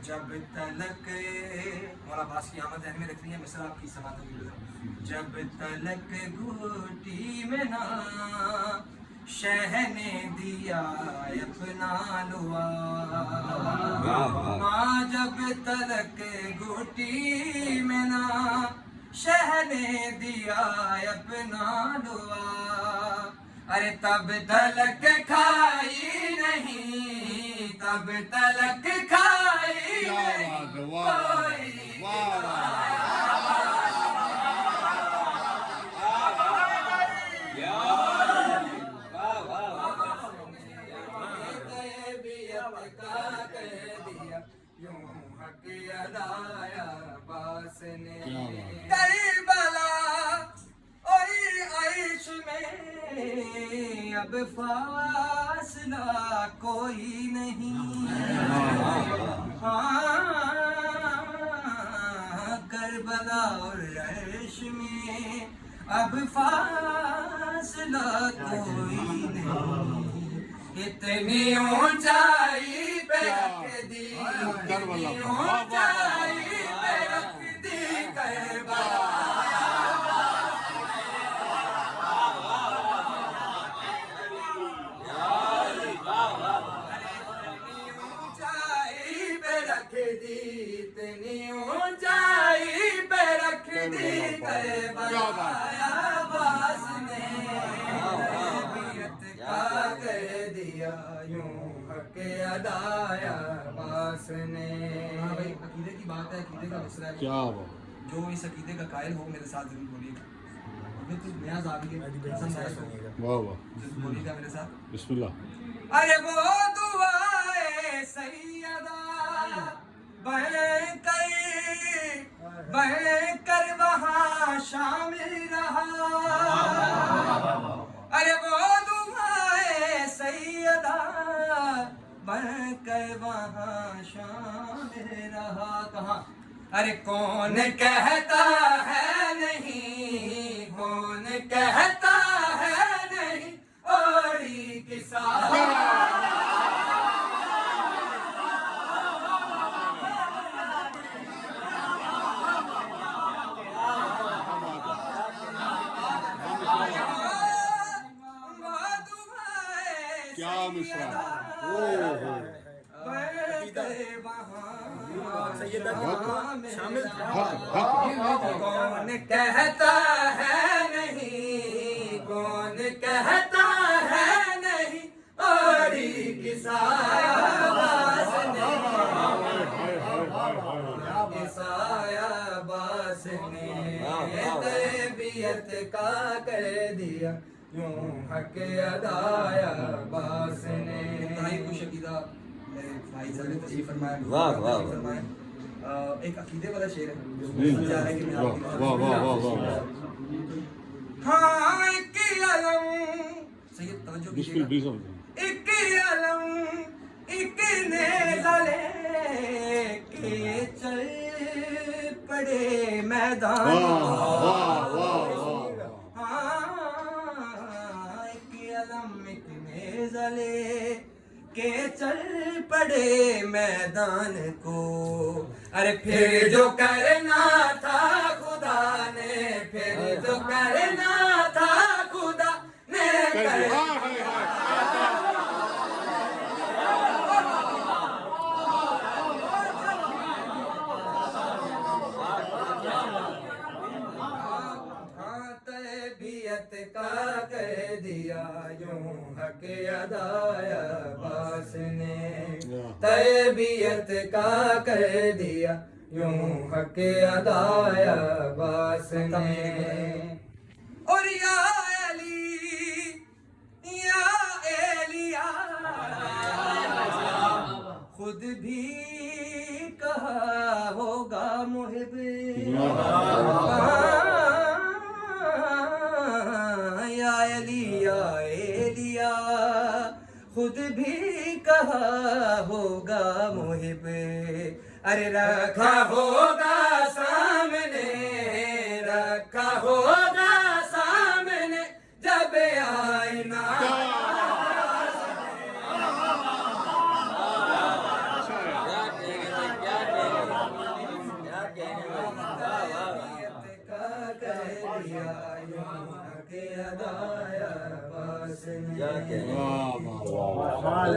जब तलक मौला बास की आमद ज़हन में रखनी है, मिसरा आपकी समात होगी। जब तलक घूटी में ना शह ने दिया अपना लुआ, हाँ जब तलक घूटी में ना शह ने दिया अपना लुआ, अरे तब तलक खाई नहीं, तब तलक खाई नहीं कोई। करबला और अर्श में अब फासला कोई नहीं, हाँ करबला और अर्श में अब फासला कोई नहीं, इतनी ऊंचाई पे रख दी, इतनी ऊंचाई पे रख दी करबला। इतनी ऊंचाई पे रख दी करबला बास ने, तरबियत का कर दिया यूं हक अदाया बास ने। हाँ भाई अकीदे की बात है, अकीदे का मसला है। क्या बात, जो इस अकीदे का कायल हो मेरे साथ जरूर बोलिएगा। अभी तो नया ज़ावी है, वाह वाह, बोलिएगा मेरे साथ बिस्मिल्लाह। अरे वो दुआए सैयदा बढ़कर वहाँ शामिल रहा, अरे वो दुआए सैयदा बढ़कर वहाँ शामिल रहा। कहाँ, अरे कौन कहता है नहीं, कौन कहता है नहीं ओरी किसा। क्या मिश्रा, कौन कहता है नहीं, कौन कहता है नहीं ओरी किसाया बास ने, किसाया बास ने तरबियत का कर दिया यूं हक अदाया बास ने। भाई कुछ अकीदा मेरे भाई साहब ने तशरीफ फरमाया, वाह वाह फरमाया। एक अकीदे वाला शेर है, जा रहा है कि मैं वाह वाह वाह वाह। हाँ एक अलम, सैयद तवज्जो कीजिएगा, एक अलम एक नेज़ले के चल पड़े मैदान, नेज़ले के चल पड़े मैदान को, अरे फिर जो करना था खुदा ने, फिर जो करना था खुदा ने कर का कर दिया यूं हक अदाया बास ने, तरबियत का कर दिया यूं हक अदाया बास ने। और या अली या एलिया खुद भी कहा होगा मुहिब, एलिया खुद भी कहा होगा मुहिब, अरे रखा होगा सामने, रखा होगा सामने जब आईना। क्या दिया यूं हक अदाया पास ने। वाह वाह वाह।